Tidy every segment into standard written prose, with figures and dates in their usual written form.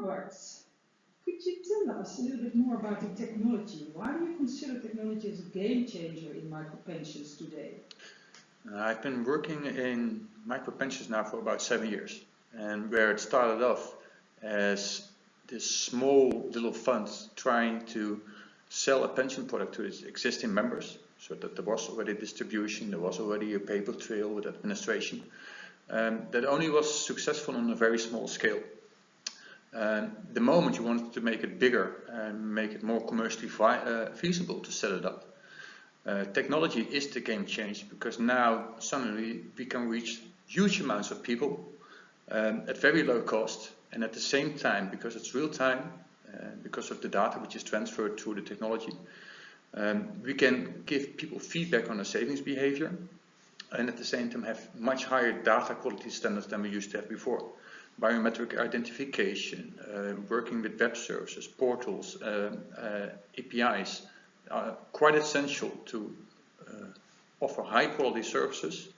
Robert, could you tell us a little bit more about the technology? Why do you consider technology as a game changer in micropensions today? I've been working in micropensions now for about 7 years, and where it started off as this small little fund trying to sell a pension product to its existing members, so that there was already distribution, there was already a paper trail with administration, that only was successful on a very small scale. The moment you wanted to make it bigger and make it more commercially feasible to set it up, technology is the game changer, because now suddenly we can reach huge amounts of people at very low cost, and at the same time, because it's real time, because of the data which is transferred through the technology, we can give people feedback on their savings behavior, and at the same time have much higher data quality standards than we used to have before. Biometric identification, working with web services, portals, APIs are quite essential to offer high quality services,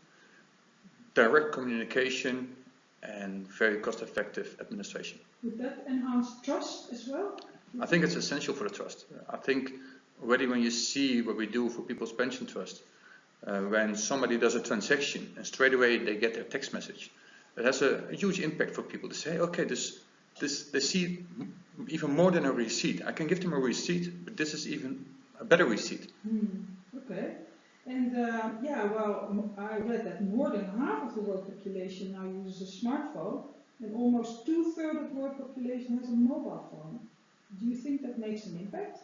direct communication, and very cost effective administration. Would that enhance trust as well? I think it's essential for the trust. I think already when you see what we do for people's pension trust, when somebody does a transaction and straight away they get their text message, it has a huge impact for people to say, okay, they see even more than a receipt. I can give them a receipt, but this is even a better receipt. Okay. And yeah, well, I read that more than half of the world population now uses a smartphone, and almost 2/3 of the world population has a mobile phone. Do you think that makes an impact?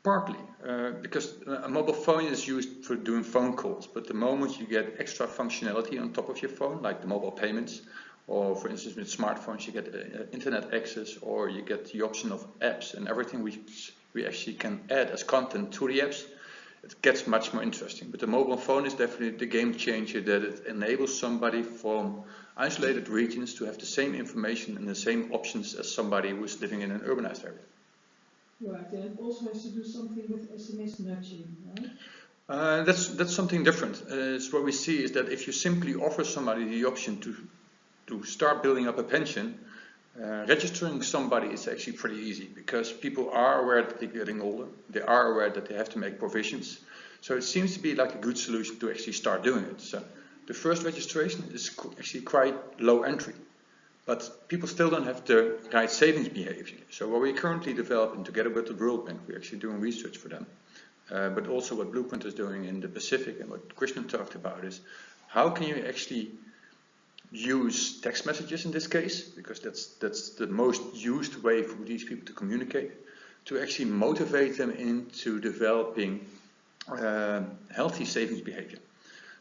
Partly, because a mobile phone is used for doing phone calls, but the moment you get extra functionality on top of your phone, like the mobile payments, or for instance with smartphones you get internet access, or you get the option of apps and everything which we actually can add as content to the apps, it gets much more interesting. But the mobile phone is definitely the game changer, that it enables somebody from isolated regions to have the same information and the same options as somebody who is living in an urbanized area. Right, and it also has to do something with SMS nudging, right? That's something different. What we see is that if you simply offer somebody the option to start building up a pension, registering somebody is actually pretty easy, because people are aware that they're getting older, they are aware that they have to make provisions. So it seems to be like a good solution to actually start doing it. So the first registration is actually quite low entry, but people still don't have the right savings behavior. So what we're currently developing together with the World Bank, we're actually doing research for them, but also what Blueprint is doing in the Pacific, and what Krishnan talked about, is how can you actually use text messages in this case, because that's the most used way for these people to communicate, to actually motivate them into developing healthy savings behavior.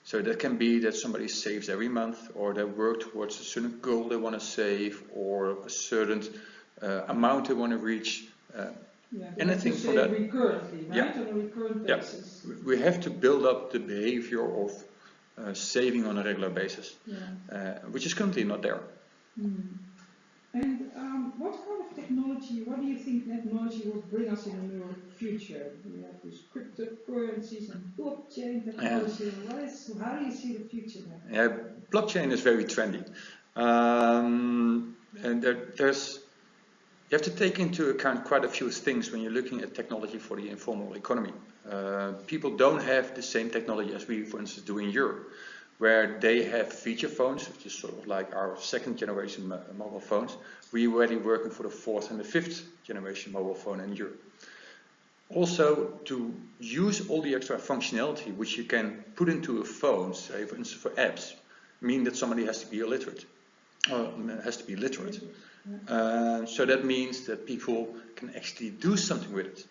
So that can be that somebody saves every month, or they work towards a certain goal they want to save, or a certain amount they want to reach. Anything for that. Recurrently, right? Yeah. On a recurrent basis. Yeah. We have to build up the behavior of saving on a regular basis, which is currently not there. And what kind of technology, what do you think technology will bring us in the near future? We have these cryptocurrencies and blockchain technology. How do you see the future there? Yeah, blockchain is very trendy. And you have to take into account quite a few things when you're looking at technology for the informal economy. People don't have the same technology as we, for instance, do in Europe, where they have feature phones, which is sort of like our second generation mobile phones. We're already working for the fourth and the fifth generation mobile phone in Europe. Also, to use all the extra functionality which you can put into a phone, say for instance for apps, mean that somebody has to be illiterate, or has to be literate. So that means that people can actually do something with it.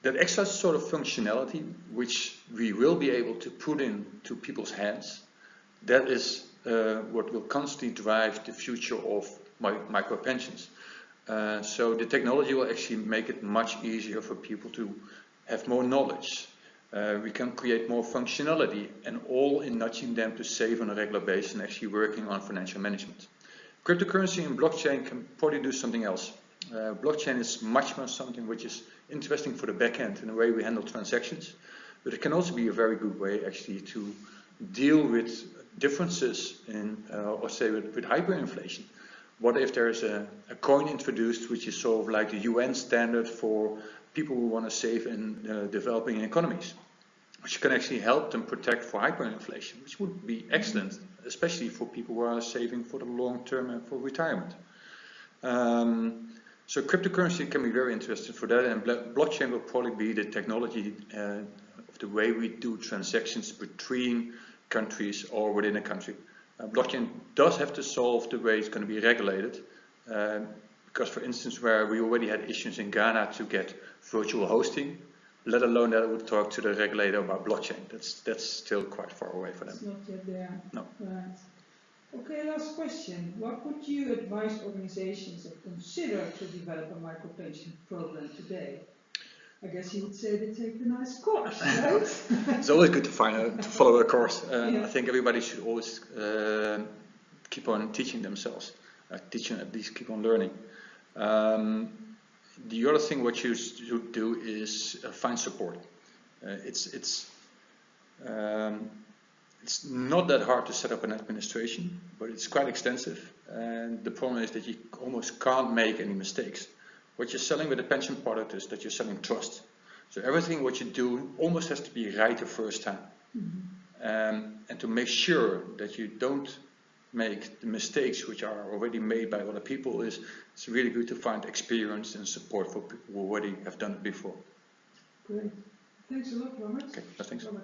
That extra sort of functionality, which we will be able to put into people's hands, that is what will constantly drive the future of micro pensions. So the technology will actually make it much easier for people to have more knowledge. We can create more functionality, and all in nudging them to save on a regular basis and actually working on financial management. Cryptocurrency and blockchain can probably do something else. Blockchain is much more something which is interesting for the back end in the way we handle transactions, but it can also be a very good way actually to deal with differences in, or say with hyperinflation. What if there's a coin introduced which is sort of like the UN standard for people who want to save in developing economies, which can actually help them protect for hyperinflation, which would be excellent, especially for people who are saving for the long term and for retirement. So cryptocurrency can be very interesting for that, and blockchain will probably be the technology of the way we do transactions between countries or within a country. Blockchain does have to solve the way it's going to be regulated, because for instance, where we already had issues in Ghana to get virtual hosting, let alone that I would talk to the regulator about blockchain. That's still quite far away for them. It's not yet there. No. Right. Okay, last question. What would you advise organizations that consider to develop a micro pension program today? I guess you would say they take the nice course, right? It's always good to follow a course. Yeah. I think everybody should always keep on teaching themselves, at least keep on learning. The other thing what you should do is find support. It's not that hard to set up an administration, but it's quite extensive. And the problem is that you almost can't make any mistakes. What you're selling with a pension product is that you're selling trust. So everything what you do almost has to be right the first time. And to make sure that you don't make the mistakes which are already made by other people, it's really good to find experience and support for people who already have done it before. Great. Thanks a lot, Robert. Okay, thanks. Robert,